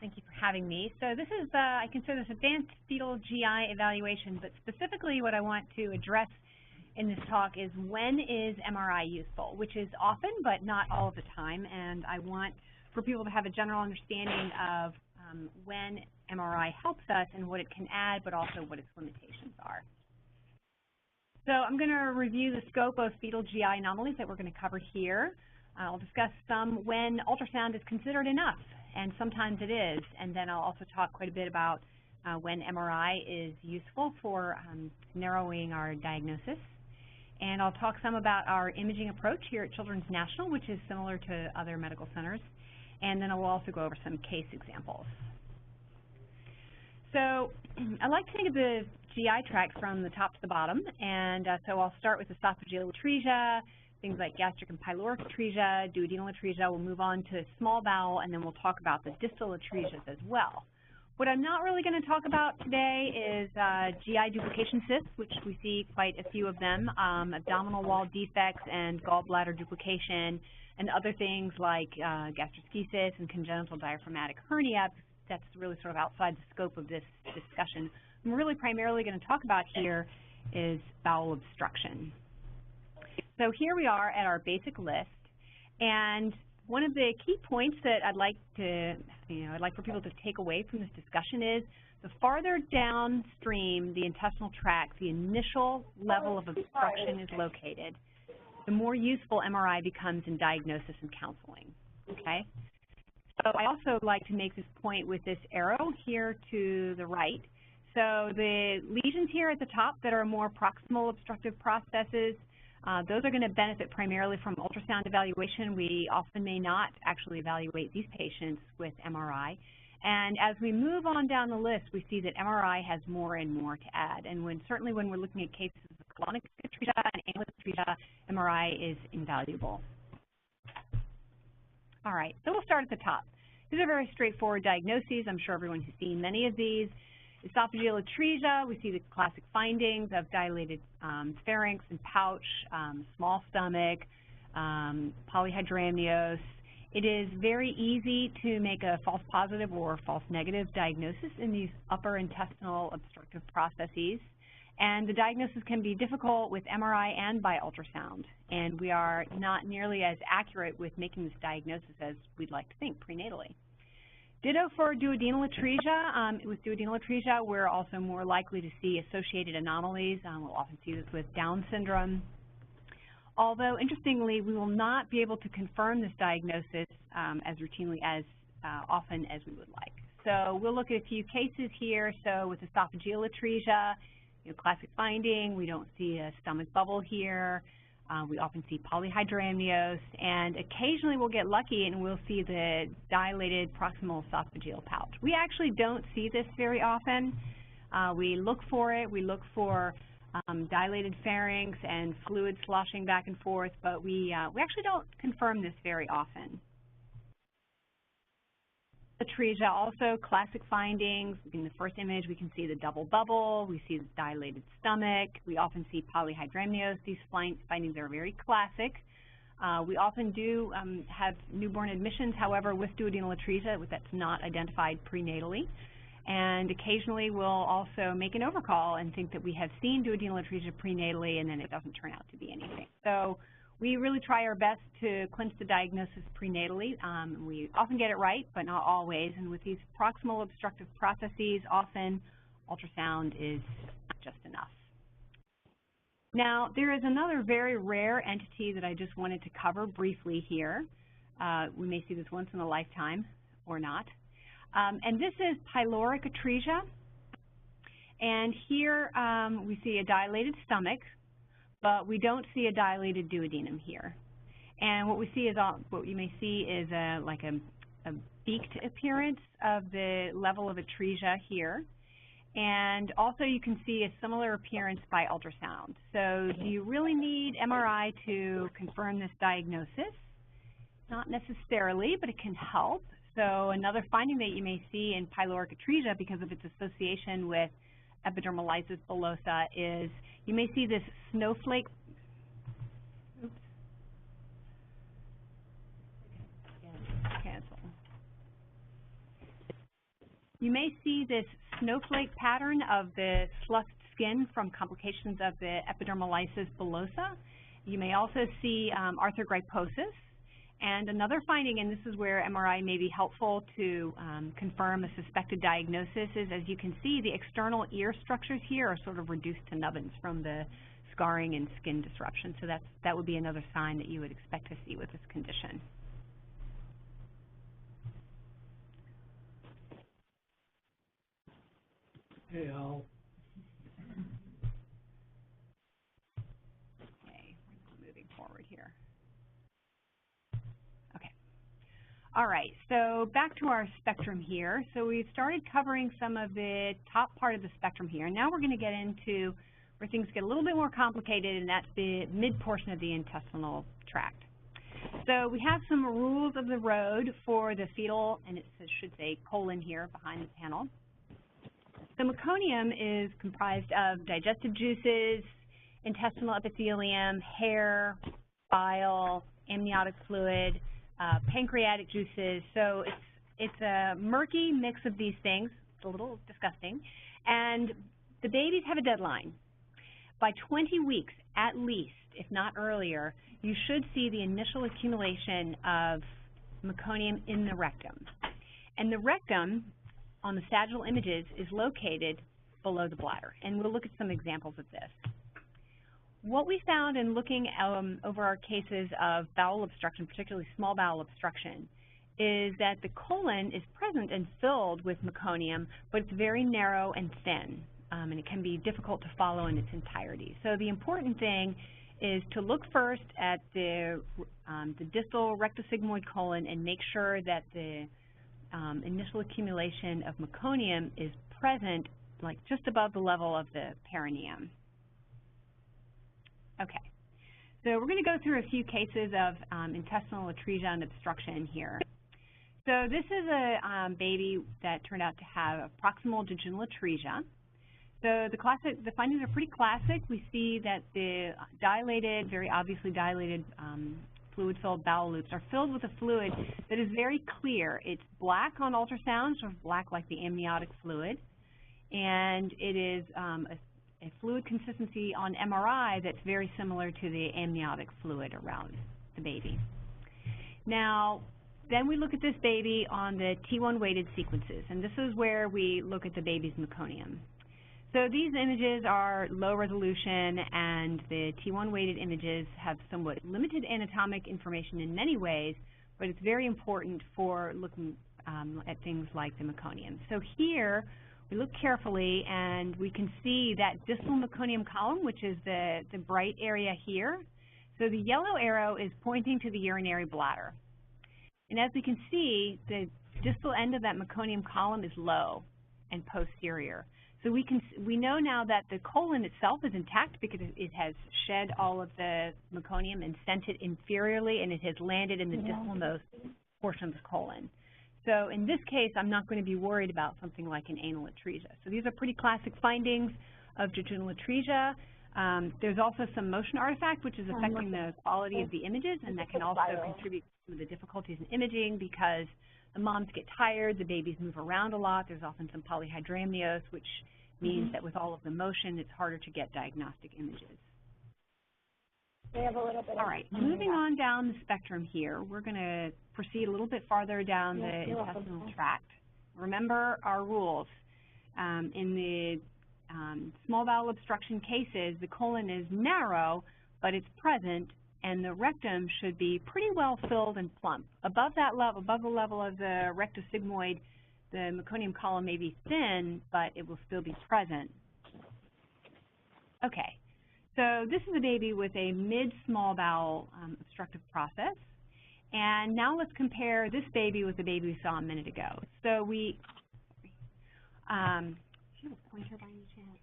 Thank you for having me. So this is, I consider this Advanced Fetal GI Evaluation, but specifically what I want to address in this talk is when is MRI useful, which is often but not all of the time, and I want for people to have a general understanding of when MRI helps us and what it can add, but also what its limitations are. So I'm going to review the scope of fetal GI anomalies that we're going to cover here. I'll discuss some when ultrasound is considered enough, and sometimes it is, and then I'll also talk quite a bit about when MRI is useful for narrowing our diagnosis. And I'll talk some about our imaging approach here at Children's National, which is similar to other medical centers, and then I will also go over some case examples. So I like to think of the GI tract from the top to the bottom, and so I'll start with esophageal atresia, things like gastric and pyloric atresia, duodenal atresia. We'll move on to small bowel, and then we'll talk about the distal atresias as well. What I'm not really going to talk about today is GI duplication cysts, which we see quite a few of them, abdominal wall defects and gallbladder duplication, and other things like gastroschisis and congenital diaphragmatic hernia. That's really sort of outside the scope of this discussion. What I'm really primarily going to talk about here is bowel obstruction. So here we are at our basic list, and one of the key points that I'd like for people to take away from this discussion is the farther downstream the intestinal tract, the initial level of obstruction is located, the more useful MRI becomes in diagnosis and counseling, okay? So I also like to make this point with this arrow here to the right. So the lesions here at the top that are more proximal obstructive processes, those are going to benefit primarily from ultrasound evaluation. We often may not actually evaluate these patients with MRI. And as we move on down the list, we see that MRI has more and more to add. And certainly when we're looking at cases of colonic atresia and anal atresia, MRI is invaluable. All right, so we'll start at the top. These are very straightforward diagnoses. I'm sure everyone has seen many of these. Esophageal atresia, we see the classic findings of dilated pharynx and pouch, small stomach, polyhydramnios. It is very easy to make a false positive or false negative diagnosis in these upper intestinal obstructive processes. And the diagnosis can be difficult with MRI and by ultrasound. And we are not nearly as accurate with making this diagnosis as we'd like to think prenatally. Ditto for duodenal atresia. With duodenal atresia, we're also more likely to see associated anomalies. We'll often see this with Down syndrome. Although, interestingly, we will not be able to confirm this diagnosis as routinely as often as we would like. So we'll look at a few cases here. So with esophageal atresia, classic finding, we don't see a stomach bubble here. We often see polyhydramnios, and occasionally we'll get lucky and we'll see the dilated proximal esophageal pouch. We actually don't see this very often. We look for it. We look for dilated pharynx and fluid sloshing back and forth, but we actually don't confirm this very often. Atresia, also classic findings. In the first image, we can see the double bubble. We see the dilated stomach. We often see polyhydramnios. These findings are very classic. We often do have newborn admissions, however, with duodenal atresia that's not identified prenatally. And occasionally we'll also make an overcall and think that we have seen duodenal atresia prenatally, and then it doesn't turn out to be anything. So we really try our best to clinch the diagnosis prenatally. We often get it right, but not always. And with these proximal obstructive processes, often ultrasound is not just enough. Now, there is another very rare entity that I just wanted to cover briefly here. We may see this once in a lifetime or not. And this is pyloric atresia. And here we see a dilated stomach, but we don't see a dilated duodenum here. And what we see is, what you may see is like a beaked appearance of the level of atresia here. And also you can see a similar appearance by ultrasound. So do you really need MRI to confirm this diagnosis? Not necessarily, but it can help. So another finding that you may see in pyloric atresia because of its association with epidermolysis bullosa is you may see this snowflake. Oops. Cancel. You may see this snowflake pattern of the sloughed skin from complications of the epidermolysis bullosa. You may also see arthrogryposis. And another finding, and this is where MRI may be helpful to confirm a suspected diagnosis, is as you can see, the external ear structures here are sort of reduced to nubbins from the scarring and skin disruption. So that would be another sign that you would expect to see with this condition. Hey, Al. Okay, we're moving forward here. Okay. All right, so back to our spectrum here. So we've started covering some of the top part of the spectrum here. Now we're going to get into where things get a little bit more complicated, and that's the mid portion of the intestinal tract. So we have some rules of the road for the fetal, and it should say colon here behind the panel. The meconium is comprised of digestive juices, intestinal epithelium, hair, bile, amniotic fluid, pancreatic juices. So it's a murky mix of these things. It's a little disgusting. And the babies have a deadline. By 20 weeks, at least, if not earlier, you should see the initial accumulation of meconium in the rectum. And the rectum, on the sagittal images, is located below the bladder. And we'll look at some examples of this. What we found in looking over our cases of bowel obstruction, particularly small bowel obstruction, is that the colon is present and filled with meconium, but it's very narrow and thin, and it can be difficult to follow in its entirety. So the important thing is to look first at the distal rectosigmoid colon and make sure that the initial accumulation of meconium is present, like just above the level of the perineum. Okay, so we're going to go through a few cases of intestinal atresia and obstruction here. So this is a baby that turned out to have a proximal duodenal atresia. So the findings are pretty classic. We see that the dilated, very obviously dilated fluid-filled bowel loops are filled with a fluid that is very clear. It's black on ultrasound, sort of black like the amniotic fluid, and it is a fluid consistency on MRI that's very similar to the amniotic fluid around the baby. Now, then we look at this baby on the T1 weighted sequences, and this is where we look at the baby's meconium. So these images are low resolution, and the T1 weighted images have somewhat limited anatomic information in many ways, but it's very important for looking at things like the meconium. So here, we look carefully, and we can see that distal meconium column, which is the bright area here. So the yellow arrow is pointing to the urinary bladder. And as we can see, the distal end of that meconium column is low and posterior. So we know now that the colon itself is intact because it has shed all of the meconium and sent it inferiorly, and it has landed in the distalmost portion of the colon. So in this case, I'm not going to be worried about something like an anal atresia. So these are pretty classic findings of duodenal atresia. There's also some motion artifact, which is affecting the quality of the images, and that can also contribute to some of the difficulties in imaging because the moms get tired, the babies move around a lot. There's often some polyhydramnios, which means that with all of the motion, it's harder to get diagnostic images. All right, moving on down the spectrum here, we're going to proceed a little bit farther down the intestinal tract. Remember our rules. In the small bowel obstruction cases, the colon is narrow, but it's present, and the rectum should be pretty well filled and plump. Above that level, above the level of the rectosigmoid, the meconium column may be thin, but it will still be present. Okay, so this is a baby with a mid-small bowel obstructive process. And now let's compare this baby with the baby we saw a minute ago. So we, do you have a pointer by any chance?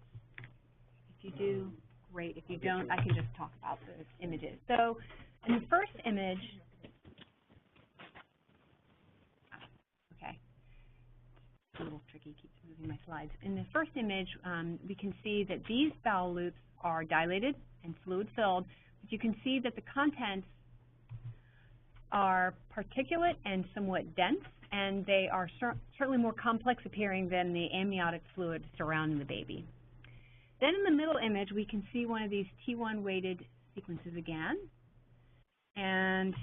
If you do, great. If you don't, I can just talk about the images. So in the first image, okay, it's a little tricky, keeps moving my slides. In the first image, we can see that these bowel loops are dilated and fluid-filled, but you can see that the contents are particulate and somewhat dense, and they are certainly more complex appearing than the amniotic fluid surrounding the baby. Then in the middle image, we can see one of these T1 weighted sequences again. And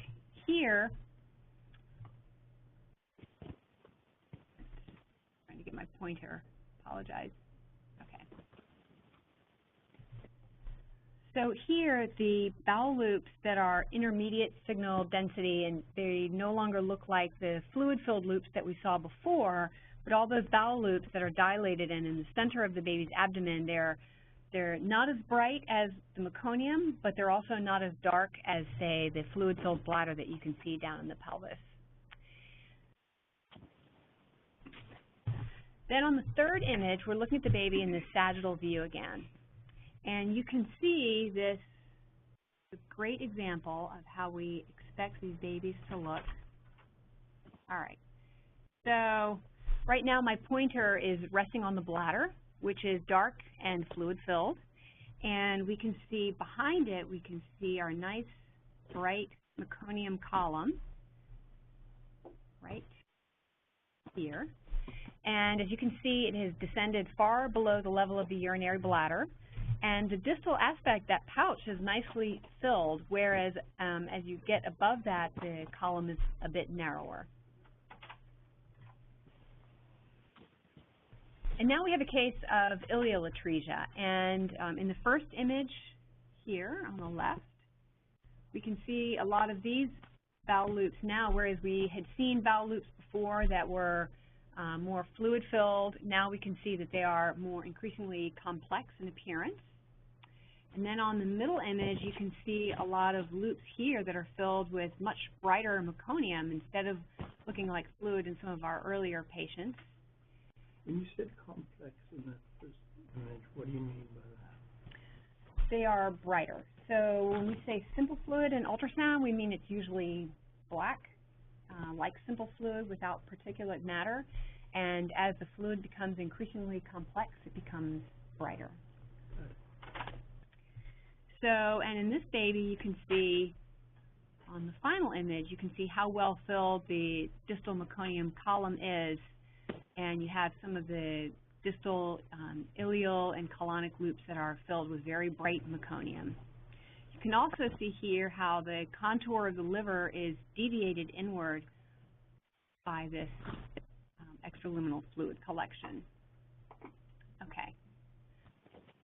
here, trying to get my pointer, apologize. Okay. So here, the bowel loops that are intermediate signal density, and they no longer look like the fluid-filled loops that we saw before, but all those bowel loops that are dilated and in the center of the baby's abdomen, they're not as bright as the meconium, but they're also not as dark as, say, the fluid-filled bladder that you can see down in the pelvis. Then on the third image, we're looking at the baby in this sagittal view again. And you can see this great example of how we expect these babies to look. All right. So right now my pointer is resting on the bladder, which is dark and fluid-filled. And we can see behind it, we can see our nice, bright meconium column right here. And as you can see, it has descended far below the level of the urinary bladder. And the distal aspect, that pouch, is nicely filled, whereas as you get above that, the column is a bit narrower. And now we have a case of Ileal Atresia. And in the first image here on the left, we can see a lot of these bowel loops now, whereas we had seen bowel loops before that were more fluid-filled. Now we can see that they are more increasingly complex in appearance. And then on the middle image, you can see a lot of loops here that are filled with much brighter meconium instead of looking like fluid in some of our earlier patients. When you said complex in that first image, what do you mean by that? They are brighter. So when we say simple fluid in ultrasound, we mean it's usually black, like simple fluid without particulate matter. And as the fluid becomes increasingly complex, it becomes brighter. So, and in this baby, you can see on the final image, you can see how well filled the distal meconium column is, and you have some of the distal ileal and colonic loops that are filled with very bright meconium. You can also see here how the contour of the liver is deviated inward by this extraluminal fluid collection. Okay.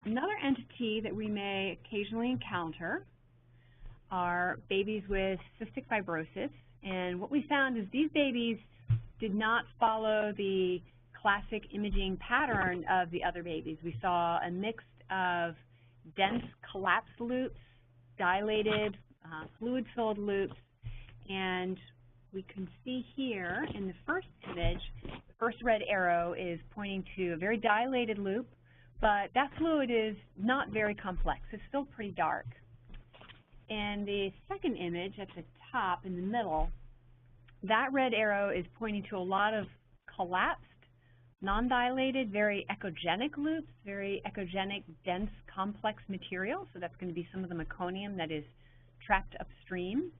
Another entity that we may occasionally encounter are babies with cystic fibrosis. And what we found is these babies did not follow the classic imaging pattern of the other babies. We saw a mix of dense collapsed loops, dilated, fluid-filled loops, and we can see here in the first image, the first red arrow is pointing to a very dilated loop, but that fluid is not very complex. It's still pretty dark. In the second image at the top in the middle, that red arrow is pointing to a lot of collapsed, non-dilated, very echogenic loops, very echogenic, dense, complex material. So that's going to be some of the meconium that is trapped upstream.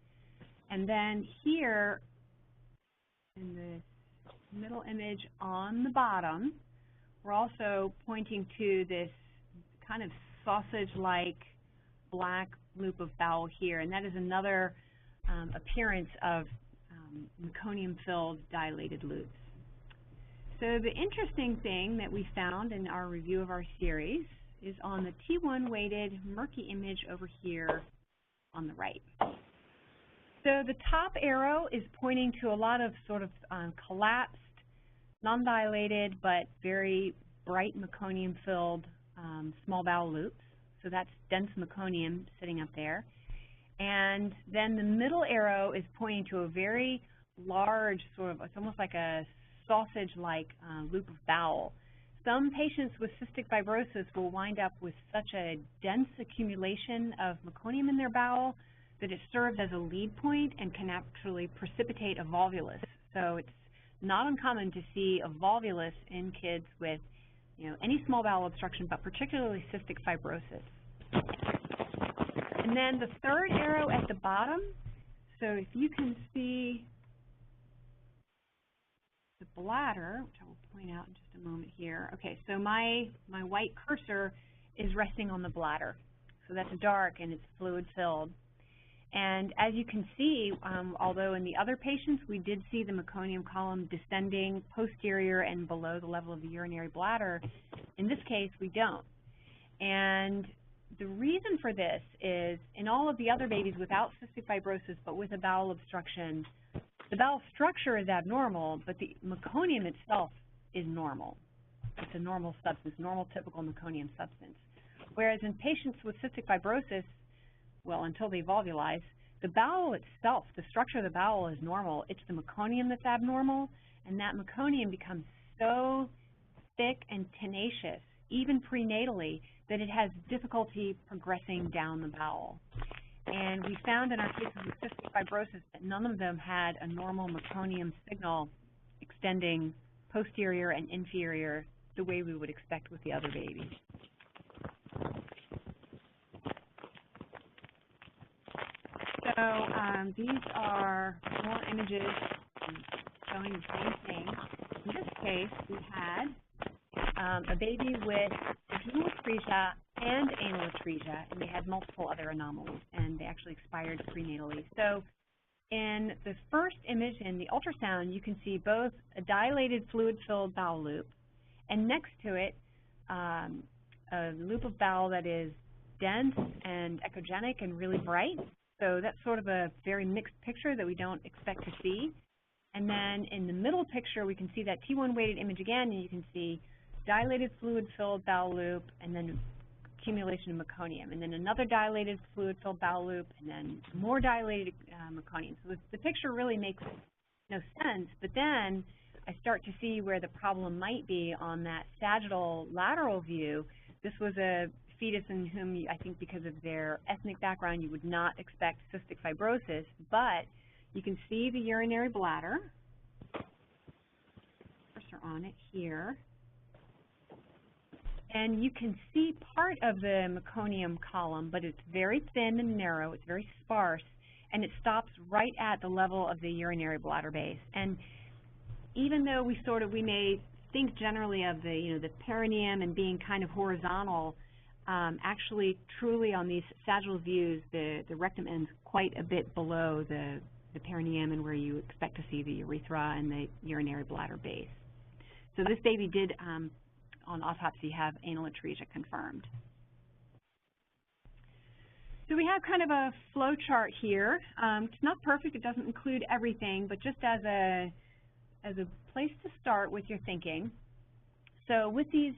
And then here in the middle image on the bottom, we're also pointing to this kind of sausage-like black loop of bowel here, and that is another appearance of meconium-filled dilated loops. So the interesting thing that we found in our review of our series is on the T1 weighted murky image over here on the right. So the top arrow is pointing to a lot of sort of collapsed, non-dilated, but very bright meconium-filled small bowel loops. So that's dense meconium sitting up there. And then the middle arrow is pointing to a very large sort of, it's almost like a sausage-like loop of bowel. Some patients with cystic fibrosis will wind up with such a dense accumulation of meconium in their bowel that it serves as a lead point and can actually precipitate a volvulus. So it's not uncommon to see a volvulus in kids with, any small bowel obstruction, but particularly cystic fibrosis. And then the third arrow at the bottom, so if you can see bladder, which I will point out in just a moment here. Okay, so my white cursor is resting on the bladder. So that's dark and it's fluid-filled. And as you can see, although in the other patients we did see the meconium column descending posterior and below the level of the urinary bladder, in this case we don't. And the reason for this is in all of the other babies without cystic fibrosis but with a bowel obstruction, the bowel structure is abnormal, but the meconium itself is normal. It's a normal substance, normal typical meconium substance. Whereas in patients with cystic fibrosis, well, until they volvulize, the bowel itself, the structure of the bowel is normal. It's the meconium that's abnormal, and that meconium becomes so thick and tenacious, even prenatally, that it has difficulty progressing down the bowel. And we found in our cases with cystic fibrosis that none of them had a normal meconium signal extending posterior and inferior the way we would expect with the other babies. So these are more images showing the same thing. In this case, we had a baby with Duodenal Atresia and Anal Atresia, and they had multiple other anomalies, and they actually expired prenatally. So in the first image in the ultrasound, you can see both a dilated fluid-filled bowel loop, and next to it, a loop of bowel that is dense and echogenic and really bright. So that's sort of a very mixed picture that we don't expect to see. And then in the middle picture, we can see that T1 weighted image again, and you can see dilated fluid-filled bowel loop, and then accumulation of meconium, and then another dilated fluid-filled bowel loop, and then more dilated meconium. So the picture really makes no sense, but then I start to see where the problem might be on that sagittal lateral view. This was a fetus in whom, I think because of their ethnic background, you would not expect cystic fibrosis, but you can see the urinary bladder. Cursor on it here. And you can see part of the meconium column, but it's very thin and narrow, it's very sparse, and it stops right at the level of the urinary bladder base. And even though we may think generally of the, the perineum and being kind of horizontal, actually, truly on these sagittal views, the rectum ends quite a bit below the perineum and where you expect to see the urethra and the urinary bladder base. So this baby did, on autopsy, have anal atresia confirmed. So we have kind of a flow chart here. It's not perfect, it doesn't include everything, but just as a place to start with your thinking. So with these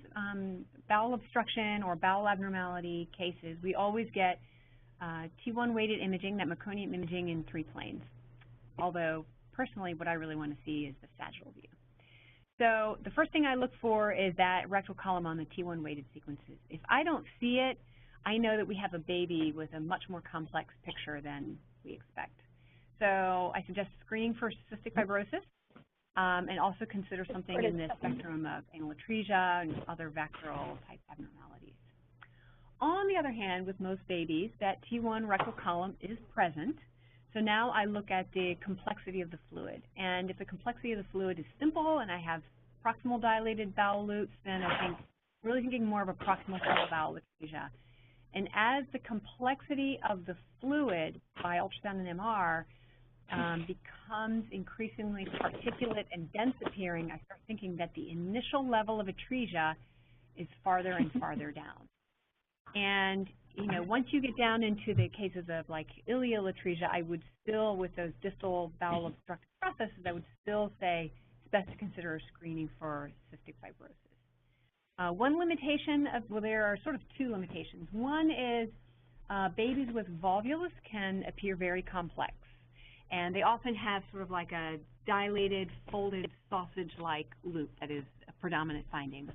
bowel obstruction or bowel abnormality cases, we always get T1 weighted imaging, that meconium imaging in 3 planes. Although, personally, what I really want to see is the sagittal view. So the first thing I look for is that rectal column on the T1 weighted sequences. If I don't see it, I know that we have a baby with a much more complex picture than we expect. So I suggest screening for cystic fibrosis. And also consider something in the spectrum of anal atresia and other vectoral type abnormalities. On the other hand, with most babies, that T1 rectal column is present. So now I look at the complexity of the fluid. And if the complexity of the fluid is simple and I have proximal dilated bowel loops, then I think really thinking more of a proximal bowel atresia. And as the complexity of the fluid by ultrasound and MR becomes increasingly particulate and dense appearing, I start thinking that the initial level of atresia is farther and farther down. And, once you get down into the cases of like ileal atresia, I would still, with those distal bowel obstructive processes, I would still say it's best to consider a screening for cystic fibrosis. One limitation well, there are sort of 2 limitations. One is babies with volvulus can appear very complex. And they often have sort of like a dilated, folded, sausage-like loop that is a predominant finding.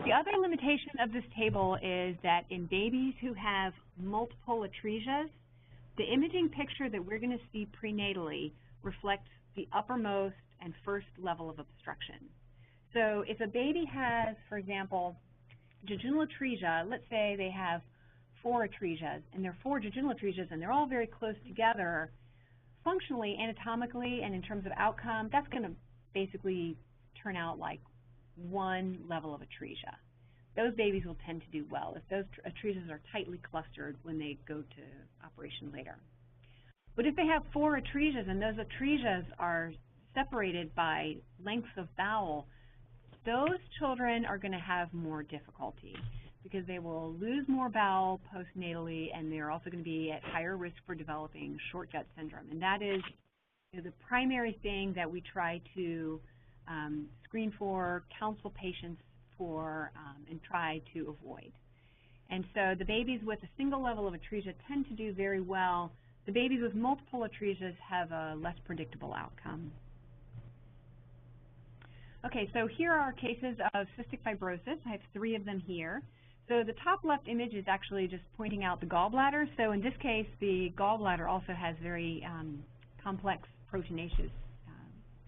The other limitation of this table is that in babies who have multiple atresias, the imaging picture that we're going to see prenatally reflects the uppermost and first level of obstruction. So if a baby has, for example, jejunal atresia, let's say they have 4 atresias, and there are 4 jejunal atresias, and they're all very close together, functionally, anatomically, and in terms of outcome, that's going to basically turn out like one level of atresia. Those babies will tend to do well if those atresias are tightly clustered when they go to operation later. But if they have 4 atresias and those atresias are separated by lengths of bowel, those children are going to have more difficulty because they will lose more bowel postnatally, and they're also going to be at higher risk for developing short gut syndrome. And that is the primary thing that we try to screen for, counsel patients for, and try to avoid. And so the babies with a single level of atresia tend to do very well. The babies with multiple atresias have a less predictable outcome. Okay, so here are cases of cystic fibrosis. I have 3 of them here. So the top left image is actually just pointing out the gallbladder. So in this case, the gallbladder also has very complex proteinaceous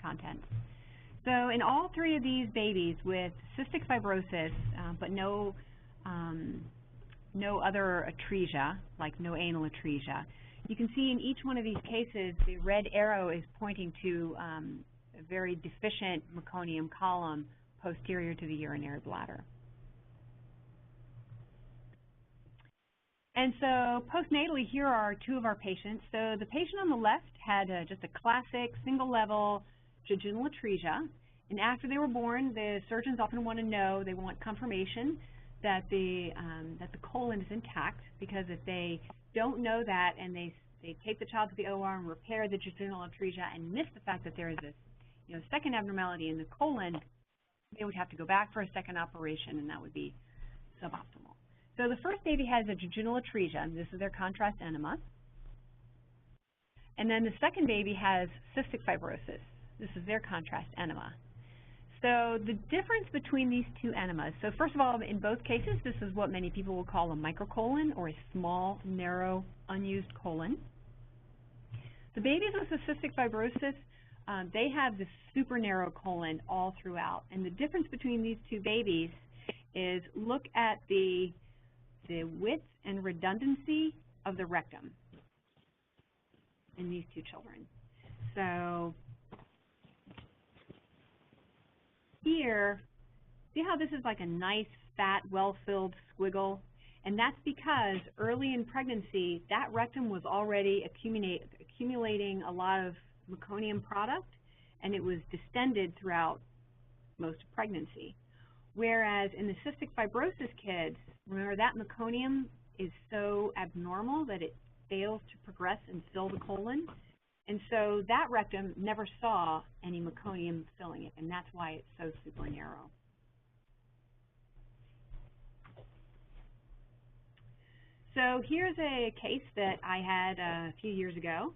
content. So in all 3 of these babies with cystic fibrosis, but no other atresia, like no anal atresia, you can see in each one of these cases the red arrow is pointing to a very deficient meconium column posterior to the urinary bladder. And so postnatally, here are 2 of our patients. So the patient on the left had just a classic single-level jejunal atresia. And after they were born, the surgeons often want to know, they want confirmation that the colon is intact, because if they don't know that and they take the child to the OR and repair the jejunal atresia and miss the fact that there is a second abnormality in the colon, they would have to go back for a second operation, and that would be suboptimal. So the first baby has a jejunal atresia, and this is their contrast enema. And then the second baby has cystic fibrosis. This is their contrast enema. So the difference between these 2 enemas, so first of all, in both cases, this is what many people will call a microcolon, or a small, narrow, unused colon. The babies with the cystic fibrosis, they have this super narrow colon all throughout. And the difference between these 2 babies is look at the width and redundancy of the rectum in these 2 children. So here, see how this is like a nice, fat, well-filled squiggle? And that's because early in pregnancy, that rectum was already accumulating a lot of meconium product, and it was distended throughout most of pregnancy. Whereas in the cystic fibrosis kids, remember that meconium is so abnormal that it fails to progress and fill the colon. And so that rectum never saw any meconium filling it, and that's why it's so super narrow. So here's a case that I had a few years ago.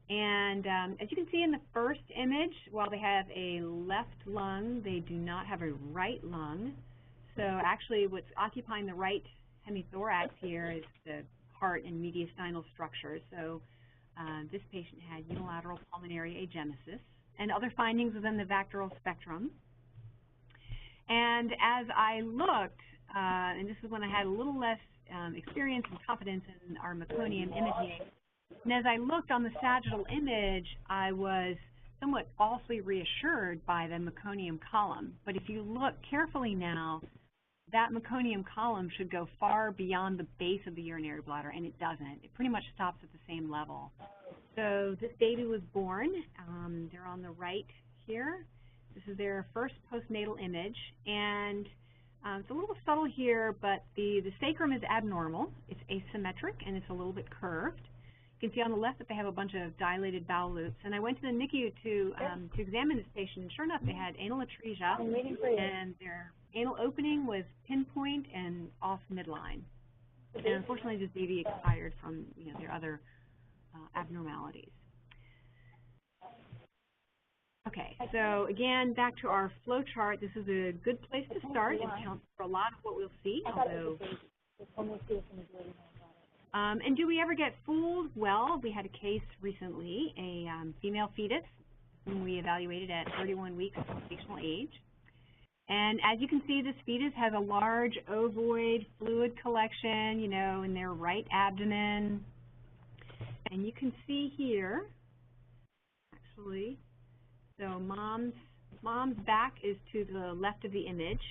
And as you can see in the first image, while they have a left lung, they do not have a right lung. So actually what's occupying the right hemithorax here is the heart and mediastinal structure. So this patient had unilateral pulmonary agenesis and other findings within the vectoral spectrum. And as I looked, and this is when I had a little less experience and confidence in our meconium imaging, and as I looked on the sagittal image, I was somewhat falsely reassured by the meconium column. But if you look carefully now, that meconium column should go far beyond the base of the urinary bladder, and it doesn't. It pretty much stops at the same level. So this baby was born. They're on the right here. This is their first postnatal image, and it's a little subtle here, but the sacrum is abnormal. It's asymmetric, and it's a little bit curved. You can see on the left that they have a bunch of dilated bowel loops. And I went to the NICU to examine this patient, and sure enough, they had anal atresia, and their anal opening was pinpoint and off midline. And unfortunately, this baby expired from their other abnormalities. Okay, so again, back to our flow chart. This is a good place to start. It accounts for a lot of what we'll see, although... and do we ever get fooled? Well, we had a case recently, a female fetus, whom we evaluated at 31 weeks of gestational age. And as you can see, this fetus has a large ovoid fluid collection, in their right abdomen. And you can see here, actually, so mom's mom's back is to the left of the image,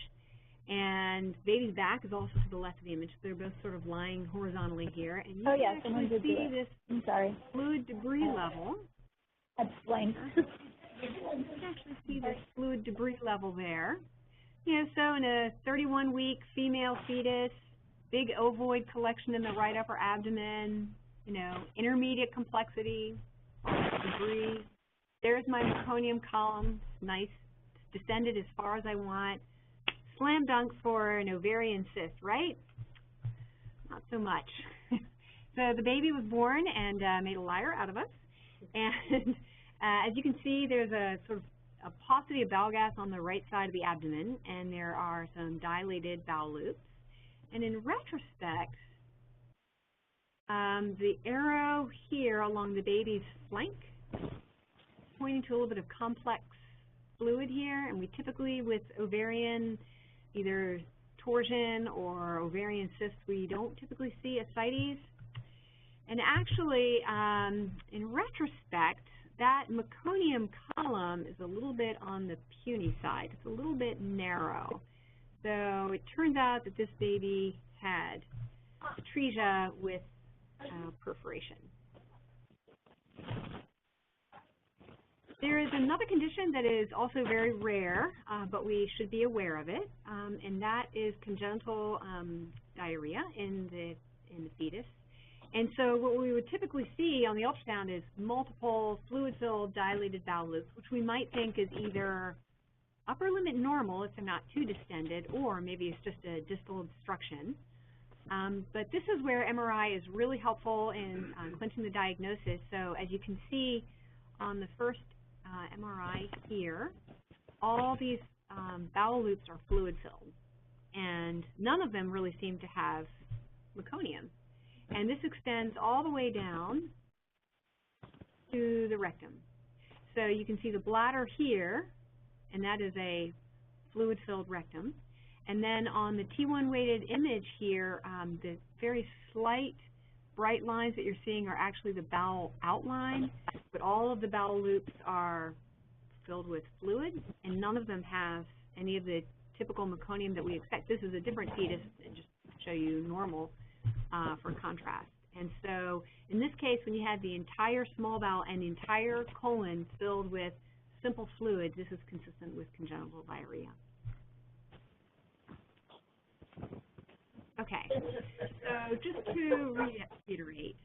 and baby's back is also to the left of the image. They're both sort of lying horizontally here, and you can actually see this fluid debris level. That's blank. You can actually see this fluid debris level there. You know, so in a 31-week female fetus, big ovoid collection in the right upper abdomen, you know, intermediate complexity, debris. There's my meconium column, nice, it's descended as far as I want. Slam dunk for an ovarian cyst, right? Not so much. So the baby was born and made a liar out of us. And as you can see, there's a sort of a paucity of bowel gas on the right side of the abdomen, and there are some dilated bowel loops. And in retrospect, the arrow here along the baby's flank pointing to a little bit of complex fluid here, and we typically, with ovarian, either torsion or ovarian cysts, we don't typically see ascites. And actually, in retrospect, that meconium column is a little bit on the puny side. It's a little bit narrow. So it turns out that this baby had atresia with perforation. There is another condition that is also very rare, but we should be aware of it, and that is congenital diarrhea in the fetus. And so what we would typically see on the ultrasound is multiple fluid-filled dilated bowel loops, which we might think is either upper limit normal if they're not too distended, or maybe it's just a distal obstruction. But this is where MRI is really helpful in clinching the diagnosis. So as you can see on the first MRI here, all these bowel loops are fluid-filled, and none of them really seem to have meconium. And this extends all the way down to the rectum. So you can see the bladder here, and that is a fluid-filled rectum. And then on the T1 weighted image here, the very slight bright lines that you're seeing are actually the bowel outline, but all of the bowel loops are filled with fluid, and none of them have any of the typical meconium that we expect. This is a different fetus, and just to show you normal for contrast. And so in this case, when you had the entire small bowel and the entire colon filled with simple fluids, this is consistent with congenital diarrhea. Okay, so just to reiterate,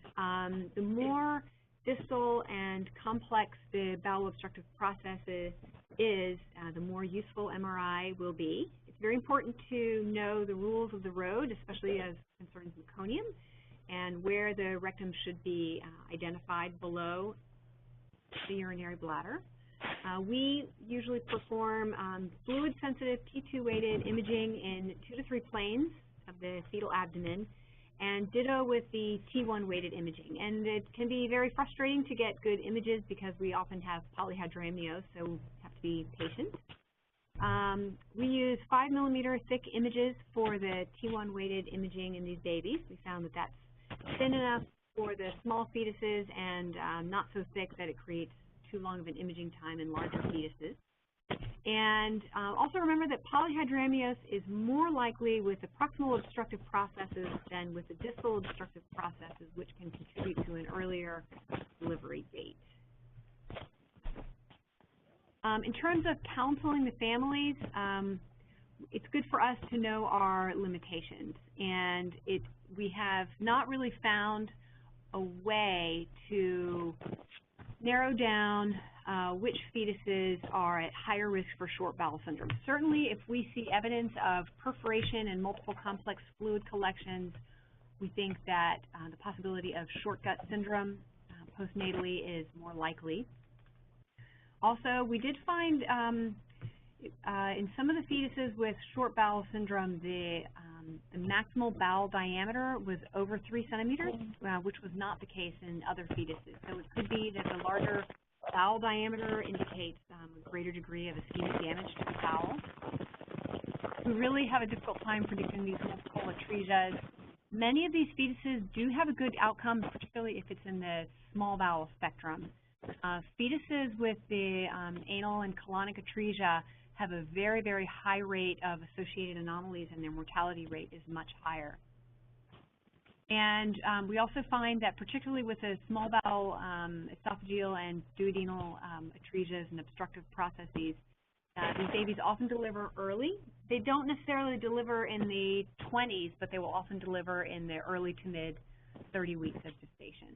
the more distal and complex the bowel obstructive process is, the more useful MRI will be. It's very important to know the rules of the road, especially as concerns meconium, and where the rectum should be identified below the urinary bladder. We usually perform fluid-sensitive T2-weighted imaging in 2 to 3 planes of the fetal abdomen, and ditto with the T1 weighted imaging. And it can be very frustrating to get good images because we often have polyhydramnios, so we have to be patient. We use 5 millimeter thick images for the T1 weighted imaging in these babies. We found that that's thin enough for the small fetuses and not so thick that it creates too long of an imaging time in larger fetuses. And also remember that polyhydramnios is more likely with the proximal obstructive processes than with the distal obstructive processes, which can contribute to an earlier delivery date. In terms of counseling the families, it's good for us to know our limitations. And we have not really found a way to narrow down which fetuses are at higher risk for short bowel syndrome. Certainly, if we see evidence of perforation and multiple complex fluid collections, we think that the possibility of short gut syndrome postnatally is more likely. Also, we did find in some of the fetuses with short bowel syndrome, the maximal bowel diameter was over 3 centimeters, which was not the case in other fetuses. So it could be that the larger bowel diameter indicates a greater degree of ischemic damage to the bowel. We really have a difficult time predicting these multiple atresias. Many of these fetuses do have a good outcome, particularly if it's in the small bowel spectrum. Fetuses with the anal and colonic atresia have a very, very high rate of associated anomalies, and their mortality rate is much higher. And we also find that particularly with the small bowel, esophageal, and duodenal atresias and obstructive processes, these babies often deliver early. They don't necessarily deliver in the 20s, but they will often deliver in the early to mid 30 weeks of gestation.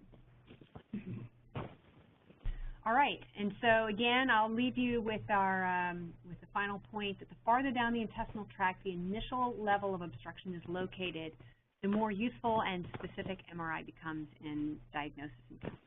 All right, and so again, I'll leave you with our with the final point that the farther down the intestinal tract the initial level of obstruction is located, the more useful and specific MRI becomes in diagnosis and testing.